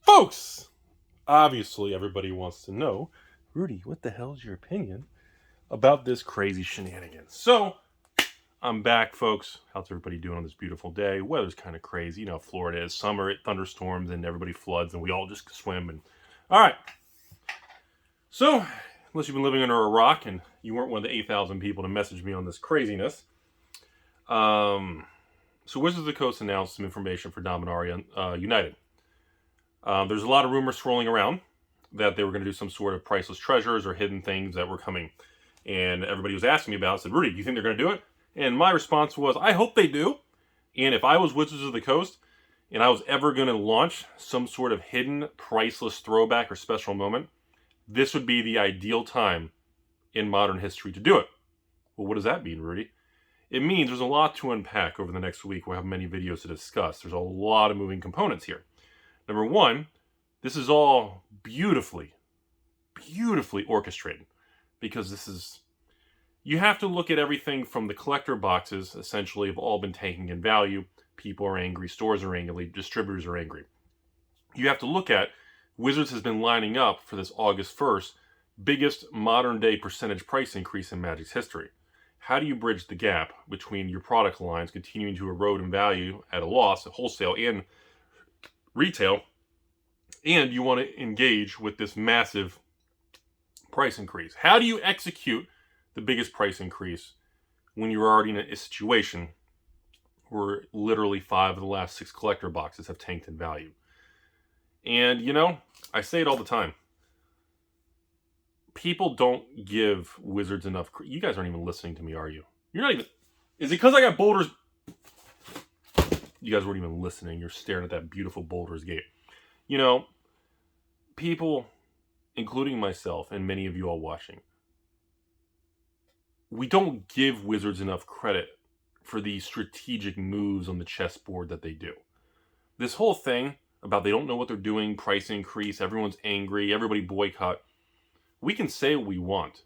Folks, obviously everybody wants to know, Rudy, what the hell's your opinion about this crazy shenanigans? So, I'm back, folks. How's everybody doing on this beautiful day? Weather's kind of crazy. You know, Florida is summer, it thunderstorms, and everybody floods, and we all just swim. And all right. So, unless you've been living under a rock and you weren't one of the 8,000 people to message me on this craziness, so Wizards of the Coast announced some information for Dominaria United. There's a lot of rumors swirling around that they were going to do some sort of priceless treasures or hidden things that were coming. And everybody was asking me about it. I said, Rudy, do you think they're going to do it? And my response was, I hope they do. And if I was Wizards of the Coast and I was ever going to launch some sort of hidden, priceless throwback or special moment, this would be the ideal time in modern history to do it. Well, what does that mean, Rudy? It means there's a lot to unpack over the next week. We'll have many videos to discuss. There's a lot of moving components here. Number one, this is all beautifully orchestrated, because this is, you have to look at everything from the collector boxes, essentially, have all been tanking in value. People are angry, stores are angry, distributors are angry. You have to look at, Wizards has been lining up for this August 1st, biggest modern day percentage price increase in Magic's history. How do you bridge the gap between your product lines continuing to erode in value at a loss at wholesale and retail, and you want to engage with this massive price increase? How do you execute the biggest price increase when you're already in a situation where literally 5 of the last 6 collector boxes have tanked in value? And, you know, I say it all the time. People don't give Wizards enough. You guys aren't even listening to me, are you? You're not even. Is it because I got Boulders? You guys weren't even listening. You're staring at that beautiful Boulders Gate. You know, people, including myself and many of you all watching, we don't give Wizards enough credit for the strategic moves on the chessboard that they do. This whole thing about they don't know what they're doing, price increase, everyone's angry, everybody boycott. We can say what we want,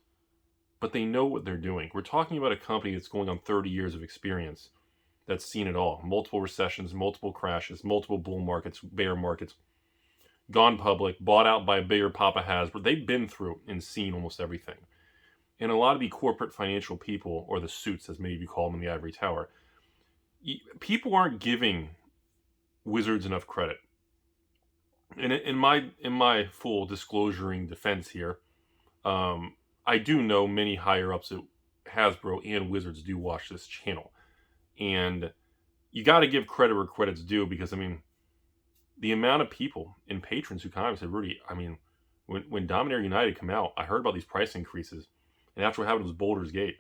but they know what they're doing. We're talking about a company that's going on 30 years of experience, that's seen it all. Multiple recessions, multiple crashes, multiple bull markets, bear markets, gone public, bought out by a bigger Papa Hasbro. They've been through and seen almost everything. And a lot of the corporate financial people, or the suits, as many of you call them in the ivory tower, people aren't giving Wizards enough credit. And in my full disclosuring defense here, I do know many higher ups at Hasbro and Wizards do watch this channel. And you got to give credit where credit's due, because, I mean, the amount of people and patrons who come and said, Rudy, I mean, when Dominaria United come out, I heard about these price increases. And after what happened was Boulders Gate.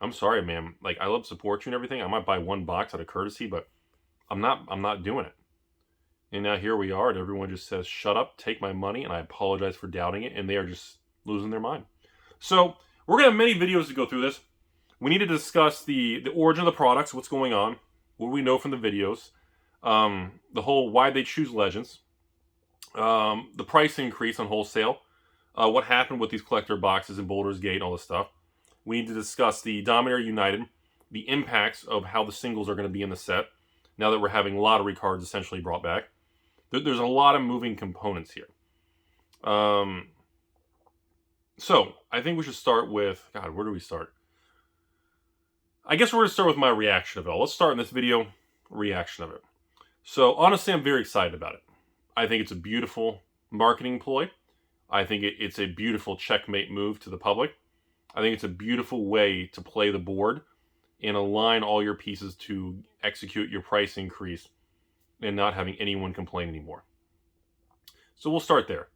I'm sorry, man. Like, I love to support you and everything. I might buy one box out of courtesy, but I'm not doing it. And now here we are, and everyone just says, shut up, take my money, and I apologize for doubting it, and they are just losing their mind. So, we're going to have many videos to go through this. We need to discuss the origin of the products, what's going on, what we know from the videos, the whole why they choose Legends, the price increase on wholesale, what happened with these collector boxes and Boulders Gate, all this stuff. We need to discuss the Dominaria United, the impacts of how the singles are going to be in the set, now that we're having lottery cards essentially brought back. There's a lot of moving components here. So, I think we should start with, God, where do we start? I guess we're going to start with my reaction of it all. Let's start in this video, reaction of it. So, honestly, I'm very excited about it. I think it's a beautiful marketing ploy. I think it's a beautiful checkmate move to the public. I think it's a beautiful way to play the board and align all your pieces to execute your price increase and not having anyone complain anymore. So we'll start there.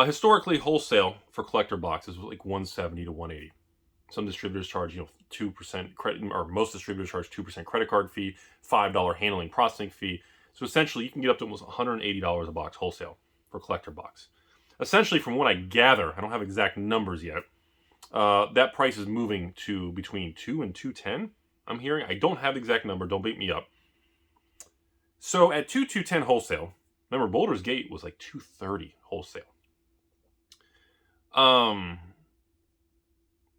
Historically, wholesale for collector boxes was like $170 to $180. Some distributors charge, 2% credit, or most distributors charge 2% credit card fee, $5 handling processing fee. So essentially, you can get up to almost $180 a box wholesale for collector box. Essentially, from what I gather, I don't have exact numbers yet, that price is moving to between $2 and $210. I'm hearing. I don't have the exact number. Don't beat me up. So at $210 wholesale, remember Boulders Gate was like $230 wholesale.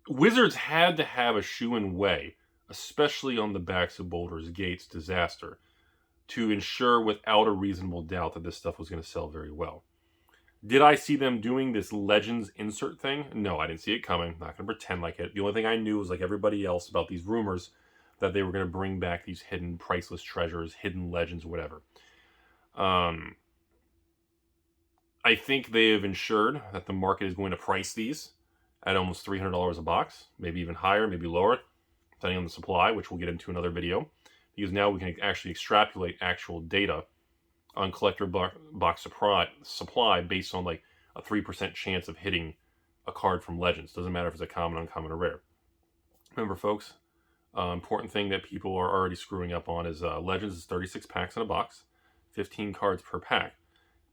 Wizards had to have a shoe-in way, especially on the backs of Boulders Gate's disaster, to ensure without a reasonable doubt that this stuff was going to sell very well. Did I see them doing this Legends insert thing? No, I didn't see it coming. Not going to pretend like it. The only thing I knew was, like everybody else, about these rumors that they were going to bring back these hidden priceless treasures, hidden legends, whatever. I think they have ensured that the market is going to price these at almost $300 a box, maybe even higher, maybe lower, depending on the supply, which we'll get into another video. Because now we can actually extrapolate actual data on collector box supply based on like a 3% chance of hitting a card from Legends. Doesn't matter if it's a common, uncommon, or rare. Remember, folks, important thing that people are already screwing up on is Legends is 36 packs in a box, 15 cards per pack,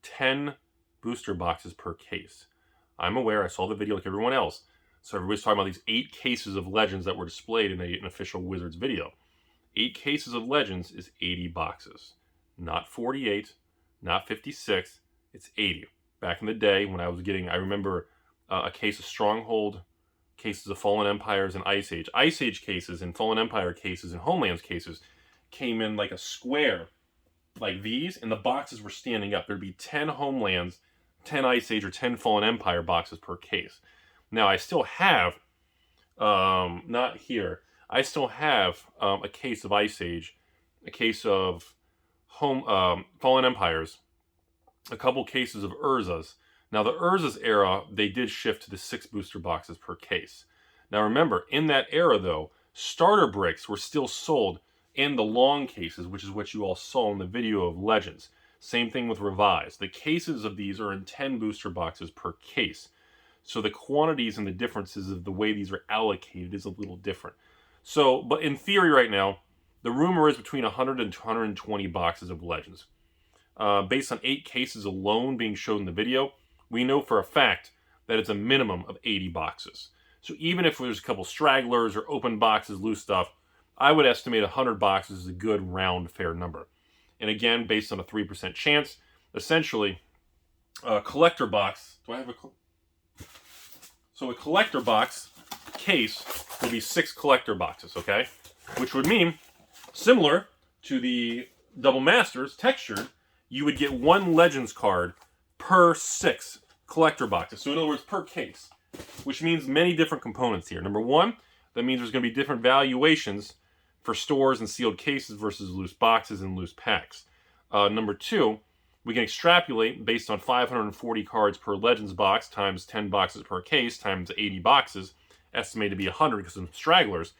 10 booster boxes per case. I'm aware, I saw the video like everyone else. So everybody's talking about these 8 cases of Legends that were displayed in an official Wizards video. 8 cases of Legends is 80 boxes. Not 48, not 56, it's 80. Back in the day when I was getting, I remember a case of Stronghold, cases of Fallen Empires, and Ice Age. Ice Age cases and Fallen Empire cases and Homelands cases came in like a square like these, and the boxes were standing up. There'd be 10 Homelands, 10 Ice Age, or 10 Fallen Empire boxes per case. Now, I still have, not here, I still have a case of Ice Age, a case of Fallen Empires, a couple cases of Urzas. Now, the Urzas era, they did shift to the 6 booster boxes per case. Now, remember, in that era, though, starter bricks were still sold in the long cases, which is what you all saw in the video of Legends. Same thing with Revised. The cases of these are in 10 booster boxes per case. So the quantities and the differences of the way these are allocated is a little different. So, but in theory right now, the rumor is between 100 and 220 boxes of Legends. Based on 8 cases alone being shown in the video, we know for a fact that it's a minimum of 80 boxes. So even if there's a couple stragglers or open boxes, loose stuff, I would estimate 100 boxes is a good round fair number. And again, based on a 3% chance, essentially, a collector box, do I have a... So a collector box case would be 6 collector boxes, okay? Which would mean, similar to the Double Masters textured, you would get 1 Legends card per 6 collector boxes. So in other words, per case, which means many different components here. Number 1, that means there's going to be different valuations for stores and sealed cases versus loose boxes and loose packs. Number 2, we can extrapolate based on 540 cards per Legends box times 10 boxes per case times 80 boxes, estimated to be 100 because of stragglers.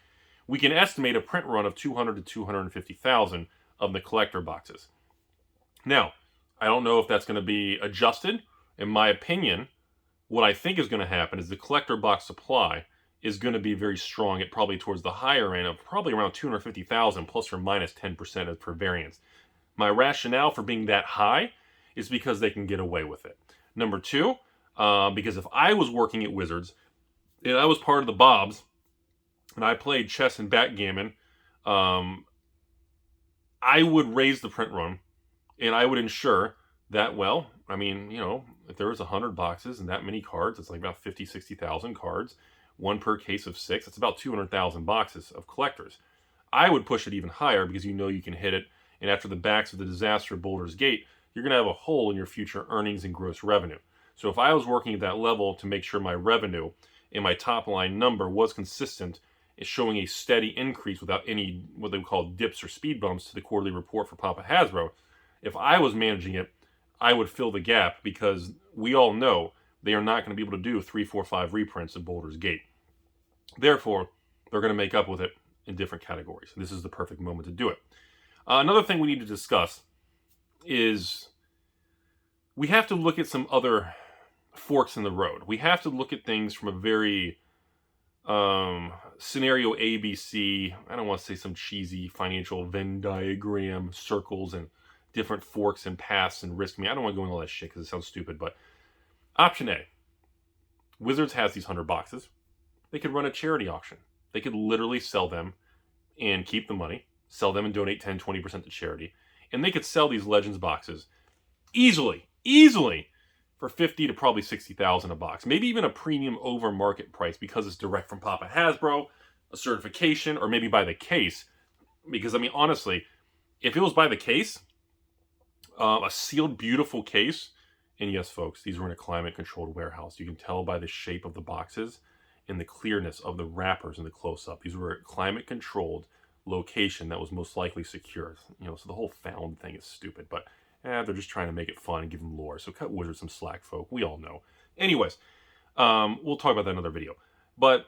We can estimate a print run of 200 to 250,000 of the collector boxes. Now, I don't know if that's going to be adjusted. In my opinion, what I think is going to happen is the collector box supply is going to be very strong at probably towards the higher end of probably around 250,000 plus or minus 10% per variance. My rationale for being that high is because they can get away with it. Number 2, because if I was working at Wizards and I was part of the Bobs and I played chess and backgammon, I would raise the print run and I would ensure that, well, I mean, you know, if there was 100 boxes and that many cards, it's like about 50, 60,000 cards, 1 per case of 6, that's about 200,000 boxes of collectors. I would push it even higher because you know you can hit it, and after the backs of the disaster of Baldur's Gate, you're going to have a hole in your future earnings and gross revenue. So if I was working at that level to make sure my revenue and my top line number was consistent, is showing a steady increase without any what they would call dips or speed bumps to the quarterly report for Papa Hasbro, if I was managing it, I would fill the gap because we all know they are not going to be able to do 3, 4, 5 reprints of Baldur's Gate. Therefore, they're going to make up with it in different categories. This is the perfect moment to do it. Another thing we need to discuss is we have to look at some other forks in the road. We have to look at things from a very scenario ABC, I don't want to say some cheesy financial Venn diagram, circles and different forks and paths and risk. I mean, I don't want to go into all that shit because it sounds stupid, but option A, Wizards has these 100 boxes. They could run a charity auction. They could literally sell them and keep the money, sell them and donate 10, 20% to charity. And they could sell these Legends boxes easily for 50 to probably 60,000 a box. Maybe even a premium over market price because it's direct from Papa Hasbro, a certification, or maybe by the case. Because, I mean, honestly, if it was by the case, A sealed, beautiful case. And yes, folks, these were in a climate-controlled warehouse. You can tell by the shape of the boxes and the clearness of the wrappers in the close-up. These were a climate-controlled location that was most likely secure. You know, so the whole found thing is stupid. But they're just trying to make it fun and give them lore. So cut Wizards some slack, folk. We all know. Anyways, we'll talk about that in another video. But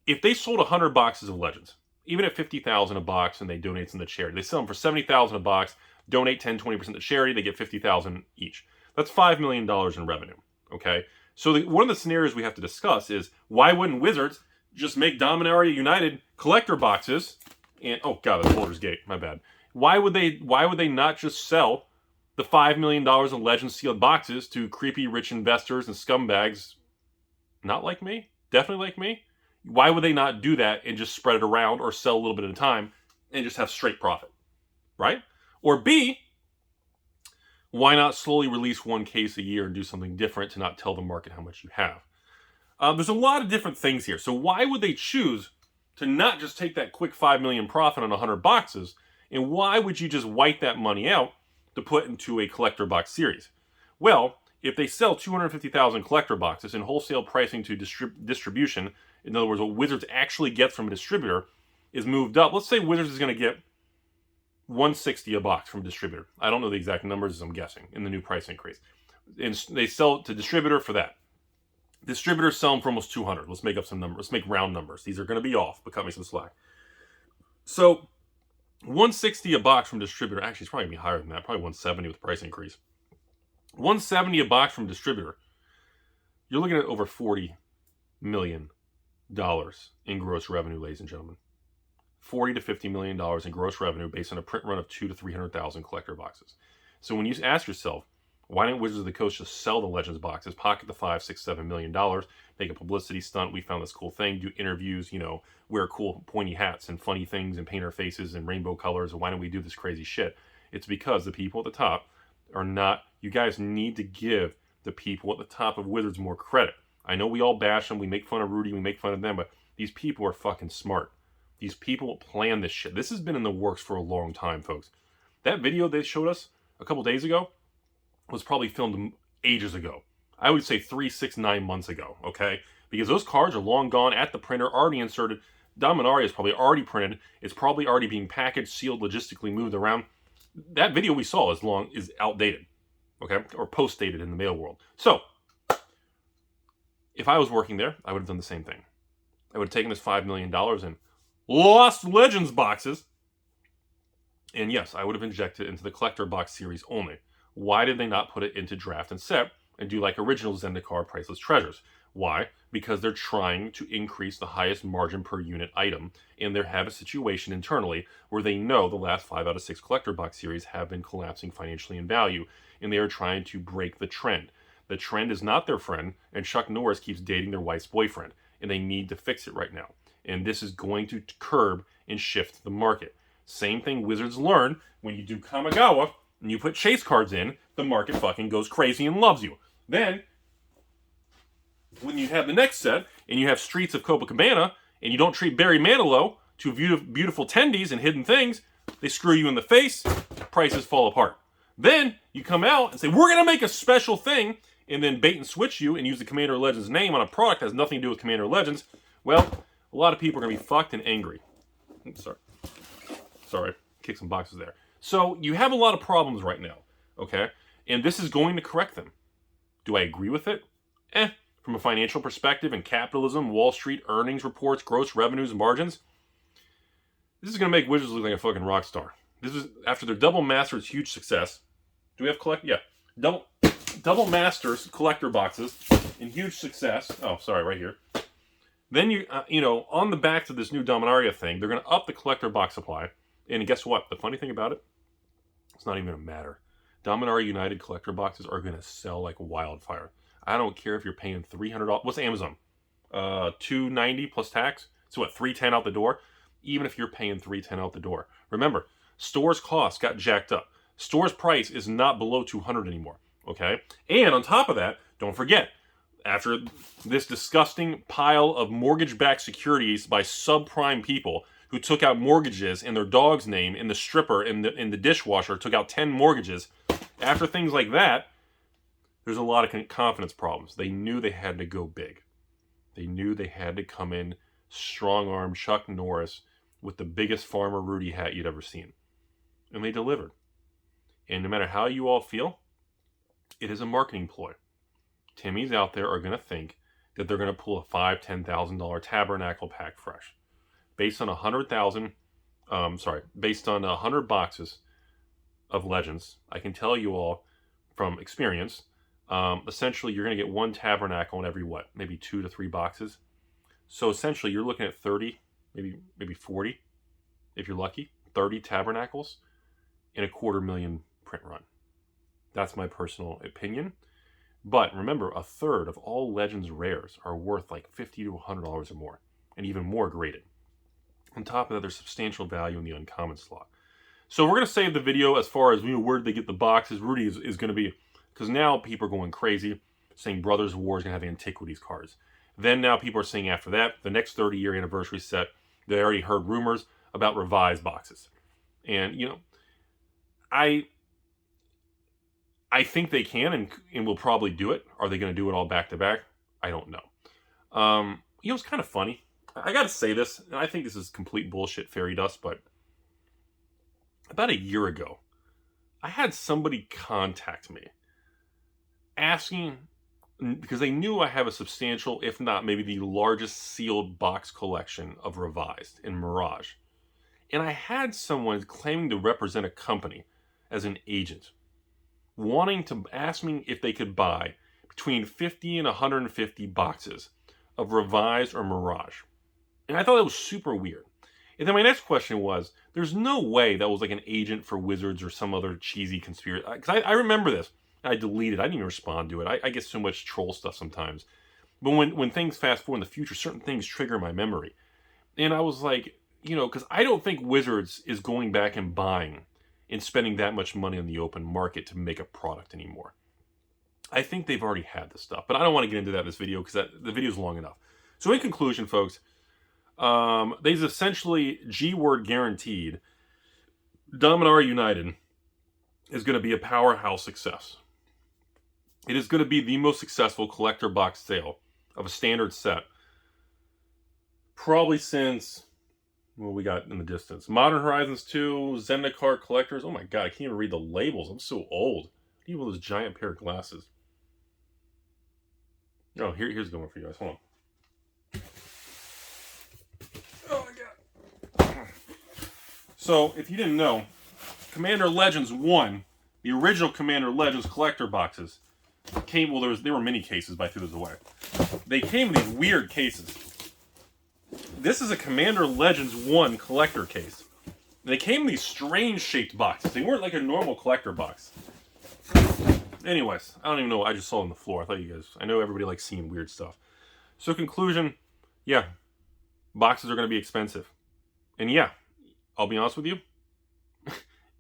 if they sold 100 boxes of Legends, even at $50,000 a box, and they donate them to charity, they sell them for $70,000 a box, donate 10-20% to charity, they get $50,000 each. That's $5 million in revenue. Okay, so one of the scenarios we have to discuss is, why wouldn't Wizards just make Dominaria United collector boxes? And oh god, that's Baldur's Gate. My bad. Why would they not just sell the $5 million in Legends sealed boxes to creepy rich investors and scumbags? Not like me, definitely like me. Why would they not do that and just spread it around, or sell a little bit at a time and just have straight profit, right? Or B, why not slowly release one case a year and do something different to not tell the market how much you have? There's a lot of different things here. So why would they choose to not just take that quick $5 million profit on 100 boxes? And why would you just wipe that money out to put into a collector box series? Well, if they sell 250,000 collector boxes and wholesale pricing to distribution, in other words, what Wizards actually gets from a distributor, is moved up. Let's say Wizards is going to get $160 a box from a distributor. I don't know the exact numbers, I'm guessing, in the new price increase. And they sell it to distributor for that. Distributors sell them for almost $200. Let's make up some numbers. Let's make round numbers. These are going to be off, but cut me some slack. So $160 a box from distributor. Actually, it's probably going to be higher than that. Probably $170 with the price increase. $170 a box from distributor. You're looking at over $40 million in gross revenue, ladies and gentlemen. $40 to $50 million in gross revenue based on a print run of 200,000 to 300,000 collector boxes. So when you ask yourself, why didn't Wizards of the Coast just sell the Legends boxes, pocket the $5, $6, $7 million, make a publicity stunt, we found this cool thing, do interviews, you know, wear cool pointy hats and funny things and paint our faces in rainbow colors, and why don't we do this crazy shit? It's because the people at the top are not, you guys need to give the people at the top of Wizards more credit. I know we all bash them, we make fun of Rudy, we make fun of them, but these people are fucking smart. These people plan this shit. This has been in the works for a long time, folks. That video they showed us a couple days ago was probably filmed ages ago. I would say 3, 6, 9 months ago, okay? Because those cards are long gone, at the printer, already inserted. Dominaria is probably already printed. It's probably already being packaged, sealed, logistically moved around. That video we saw is outdated, okay? Or post-dated in the mail world. So, if I was working there, I would have done the same thing. I would have taken this $5 million and lost Legends boxes. And yes, I would have injected it into the collector box series only. Why did they not put it into draft and set and do like original Zendikar Priceless Treasures? Why? Because they're trying to increase the highest margin per unit item, and they have a situation internally where they know the last 5 out of 6 collector box series have been collapsing financially in value, and they are trying to break the trend. The trend is not their friend, and Chuck Norris keeps dating their wife's boyfriend, and they need to fix it right now. And this is going to curb and shift the market. Same thing Wizards learned when you do Kamigawa and you put chase cards in, the market fucking goes crazy and loves you. Then, when you have the next set and you have Streets of Copacabana and you don't treat Barry Manilow to beautiful tendies and hidden things, they screw you in the face, prices fall apart. Then you come out and say, we're going to make a special thing, and then bait and switch you and use the Commander Legends name on a product that has nothing to do with Commander Legends. Well, a lot of people are going to be fucked and angry. Oops, sorry, kick some boxes there. So you have a lot of problems right now, okay? And this is going to correct them. Do I agree with it? From a financial perspective and capitalism, Wall Street, earnings reports, gross revenues, and margins, this is going to make Wizards look like a fucking rock star. This is after their Double Masters huge success. Do we have collect? Yeah. Double Masters collector boxes in huge success. Oh, sorry, right here. Then you know, on the back of this new Dominaria thing, they're going to up the collector box supply. And guess what? The funny thing about it, it's not even going to matter. Dominaria United collector boxes are going to sell like wildfire. I don't care if you're paying $300. What's Amazon? $290 plus tax. So what? $310 out the door. Even if you're paying $310 out the door. Remember, stores cost got jacked up. Stores price is not below $200 anymore. Okay. And on top of that, don't forget, after this disgusting pile of mortgage-backed securities by subprime people who took out mortgages in their dog's name, in the stripper, in the dishwasher, took out 10 mortgages. After things like that, there's a lot of confidence problems. They knew they had to go big. They knew they had to come in strong-arm Chuck Norris with the biggest Farmer Rudy hat you'd ever seen. And they delivered. And no matter how you all feel, it is a marketing ploy. Timmys out there are going to think that they're going to pull a $5,000, $10,000 Tabernacle pack fresh. Based on 100 boxes of Legends, I can tell you all from experience, essentially you're going to get one Tabernacle in every, maybe 2 to 3 boxes. So essentially you're looking at 30, maybe 40, if you're lucky, 30 Tabernacles in a 250,000 print run. That's my personal opinion. But remember, a third of all Legends rares are worth like $50 to $100 or more, and even more graded. On top of that, there's substantial value in the uncommon slot. So we're going to save the video as far as where did they get the boxes. Rudy is going to be, because now people are going crazy, saying Brothers War is going to have antiquities cards. Then now people are saying after that, the next 30-year anniversary set, they already heard rumors about revised boxes. And, you know, I think they can and will probably do it. Are they going to do it all back to back? I don't know. You know, it's kind of funny. I got to say this, and I think this is complete bullshit fairy dust, but about a year ago, I had somebody contact me asking, because they knew I have a substantial, if not maybe the largest sealed box collection of Revised in Mirage. And I had someone claiming to represent a company as an agent, wanting to ask me if they could buy between 50 and 150 boxes of Revised or Mirage. And I thought that was super weird. And then my next question was, there's no way that was like an agent for Wizards or some other cheesy conspiracy. Because I remember this. I deleted it. I didn't even respond to it. I get so much troll stuff sometimes. But when things fast forward in the future, certain things trigger my memory. And I was like, you know, because I don't think Wizards is going back and buying and spending that much money on the open market to make a product anymore. I think they've already had this stuff. But I don't want to get into that in this video because the video is long enough. So in conclusion, folks, they've essentially G-word guaranteed Dominaria United is going to be a powerhouse success. It is going to be the most successful collector box sale of a standard set probably since, what we got in the distance, Modern Horizons 2, Zendikar Collectors. Oh my god, I can't even read the labels. I'm so old. I need one of those giant pair of glasses. Oh, here's a good one for you guys. Hold on. Oh my god. So, if you didn't know, Commander Legends 1, the original Commander Legends collector boxes, came, well, there were mini cases, but I threw those away. They came in these weird cases. This is a Commander Legends 1 collector case. They came in these strange shaped boxes. They weren't like a normal collector box. Anyways, I don't even know. I just saw it on the floor. I thought you guys, I know everybody likes seeing weird stuff. So conclusion, yeah, boxes are going to be expensive. And yeah, I'll be honest with you.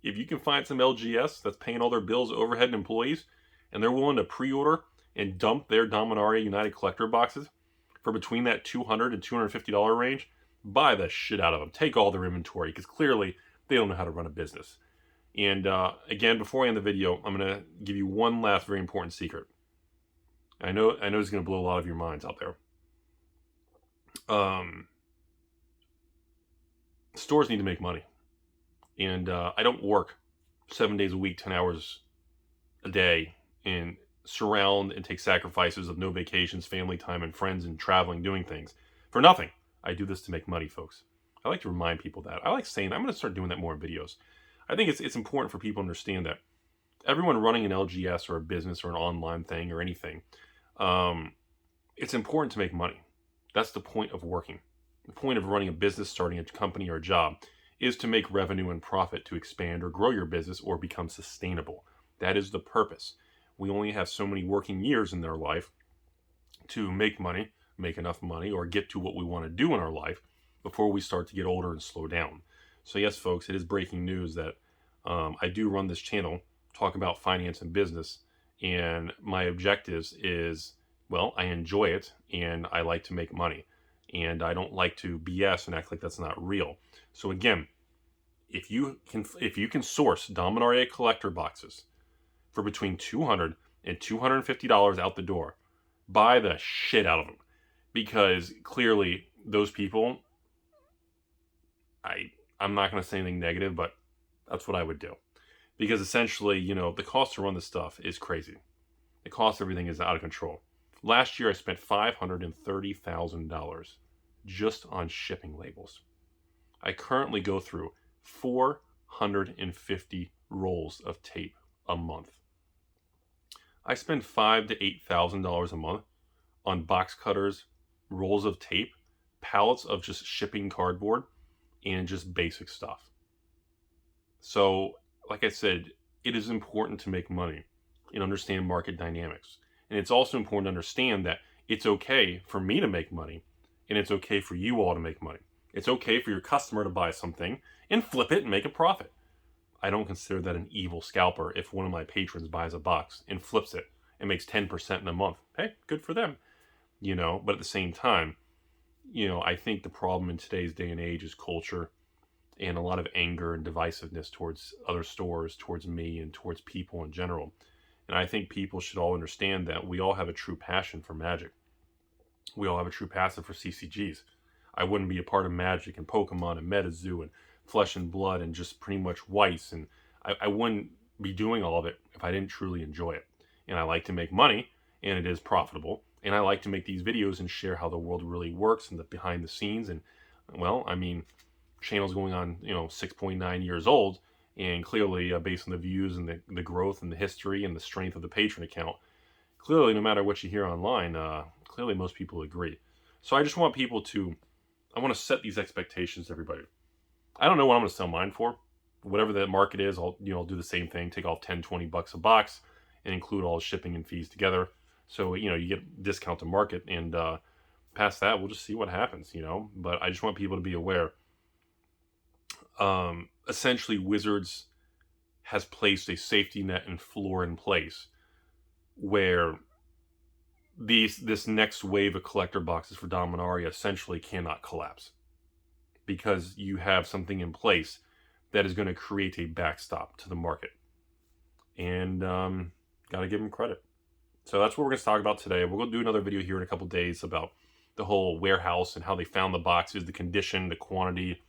If you can find some LGS that's paying all their bills, overhead, and employees, and they're willing to pre-order and dump their Dominaria United collector boxes for between that $200 and $250 range, buy the shit out of them. Take all their inventory, because clearly they don't know how to run a business. And again, before I end the video, I'm going to give you one last very important secret. I know it's going to blow a lot of your minds out there. Stores need to make money. And I don't work 7 days a week, 10 hours a day, and surround and take sacrifices of no vacations, family time, and friends, and traveling, doing things for nothing. I do this to make money, folks. I like to remind people that. I like saying that. I'm going to start doing that more in videos. I think it's important for people to understand that everyone running an LGS or a business or an online thing or anything, it's important to make money. That's the point of working. The point of running a business, starting a company or a job, is to make revenue and profit to expand or grow your business or become sustainable. That is the purpose. We only have so many working years in their life to make money, make enough money, or get to what we want to do in our life before we start to get older and slow down. So yes, folks, it is breaking news that I do run this channel, talk about finance and business, and my objectives is, well, I enjoy it and I like to make money. And I don't like to BS and act like that's not real. So again, if you can source Dominaria collector boxes for between $200 and $250 out the door, buy the shit out of them. Because clearly those people, I'm not going to say anything negative, but that's what I would do. Because essentially, the cost to run this stuff is crazy. The cost of everything is out of control. Last year, I spent $530,000 just on shipping labels. I currently go through 450 rolls of tape a month. I spend $5,000 to $8,000 a month on box cutters, rolls of tape, pallets of just shipping cardboard, and just basic stuff. So, like I said, it is important to make money and understand market dynamics. And it's also important to understand that it's okay for me to make money, and it's okay for you all to make money. It's okay for your customer to buy something and flip it and make a profit. I don't consider that an evil scalper if one of my patrons buys a box and flips it and makes 10% in a month. Hey, good for them. But at the same time, I think the problem in today's day and age is culture and a lot of anger and divisiveness towards other stores, towards me, and towards people in general. And I think people should all understand that we all have a true passion for Magic. We all have a true passion for CCGs. I wouldn't be a part of Magic and Pokemon and MetaZoo and Flesh and Blood and just pretty much Weiss. And I wouldn't be doing all of it if I didn't truly enjoy it. And I like to make money, and it is profitable. And I like to make these videos and share how the world really works and the behind the scenes. And, channel's going on, 6.9 years old. And clearly, based on the views and the growth and the history and the strength of the patron account, clearly, no matter what you hear online, clearly most people agree. So I just want people I want to set these expectations to everybody. I don't know what I'm going to sell mine for. Whatever the market is, I'll do the same thing, take off $10-$20 a box and include all the shipping and fees together. So, you get discount to market, and past that, we'll just see what happens, But I just want people to be aware. Essentially, Wizards has placed a safety net and floor in place where this next wave of collector boxes for Dominaria essentially cannot collapse, because you have something in place that is going to create a backstop to the market. And got to give them credit. So that's what we're going to talk about today. We're going to do another video here in a couple days about the whole warehouse and how they found the boxes, the condition, the quantity.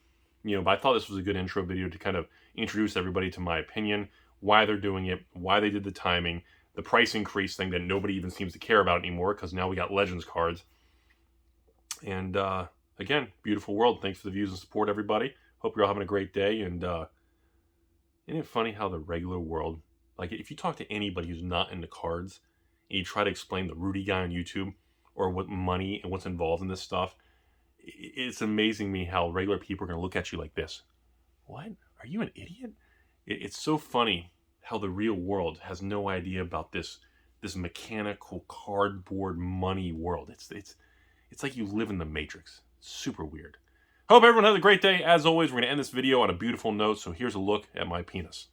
But I thought this was a good intro video to kind of introduce everybody to my opinion, why they're doing it, why they did the timing, the price increase thing that nobody even seems to care about anymore because now we got Legends cards. And again, beautiful world. Thanks for the views and support, everybody. Hope you're all having a great day. And isn't it funny how the regular world, like if you talk to anybody who's not into cards and you try to explain the Rudy guy on YouTube or what money and what's involved in this stuff, it's amazing me how regular people are going to look at you like this. What? Are you an idiot? It's so funny how the real world has no idea about this mechanical cardboard money world. It's like you live in the Matrix. It's super weird. Hope everyone has a great day. As always, we're going to end this video on a beautiful note. So here's a look at my penis.